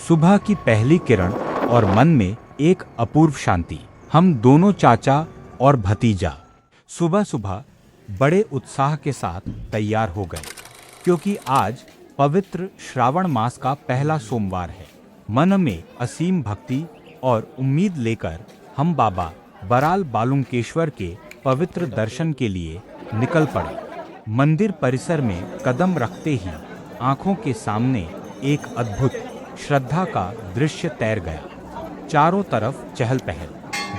सुबह की पहली किरण और मन में एक अपूर्व शांति। हम दोनों चाचा और भतीजा सुबह सुबह बड़े उत्साह के साथ तैयार हो गए, क्योंकि आज पवित्र श्रावण मास का पहला सोमवार है। मन में असीम भक्ति और उम्मीद लेकर हम बाबा बराल बालुंकेश्वर के पवित्र दर्शन के लिए निकल पड़े। मंदिर परिसर में कदम रखते ही आंखों के सामने एक अद्भुत श्रद्धा का दृश्य तैर गया। चारों तरफ चहल पहल,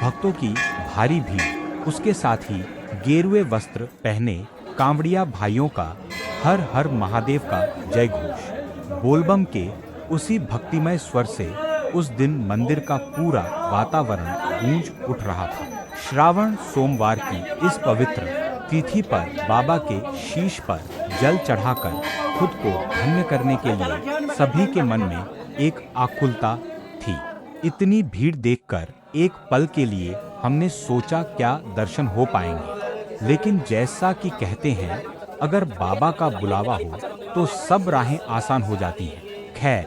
भक्तों की भारी भीड़, उसके साथ ही गेरुए वस्त्र पहने कांवड़िया भाइयों का हर हर महादेव का जय घोष। बोलबम के उसी भक्तिमय स्वर से उस दिन मंदिर का पूरा वातावरण गूंज उठ रहा था। श्रावण सोमवार की इस पवित्र तिथि पर बाबा के शीश पर जल चढ़ाकर खुद को धन्य करने के लिए सभी के मन में एक आकुलता थी। इतनी भीड़ देखकर एक पल के लिए हमने सोचा क्या दर्शन हो पाएंगे, लेकिन जैसा कि कहते हैं अगर बाबा का बुलावा हो तो सब राहें आसान हो जाती हैं। खैर,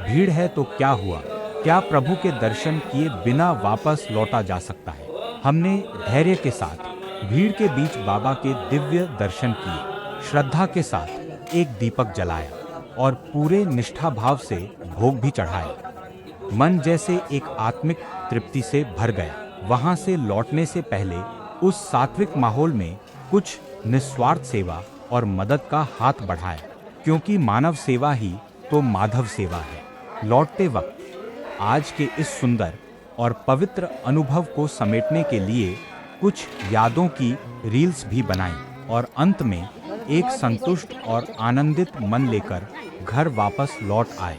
भीड़ है तो क्या हुआ, क्या प्रभु के दर्शन किए बिना वापस लौटा जा सकता है। हमने धैर्य के साथ भीड़ के बीच बाबा के दिव्य दर्शन किए, श्रद्धा के साथ एक दीपक जलाया और पूरे निष्ठा भाव से भोग भी चढ़ाया। मन जैसे एक आत्मिक तृप्ति से भर गया। वहां से लौटने से पहले उस सात्विक माहौल में कुछ निस्वार्थ सेवा और मदद का हाथ बढ़ाया, क्योंकि मानव सेवा ही तो माधव सेवा है। लौटते वक्त आज के इस सुंदर और पवित्र अनुभव को समेटने के लिए कुछ यादों की रील्स भी बनाई और अंत में एक संतुष्ट और आनंदित मन लेकर घर वापस लौट आए।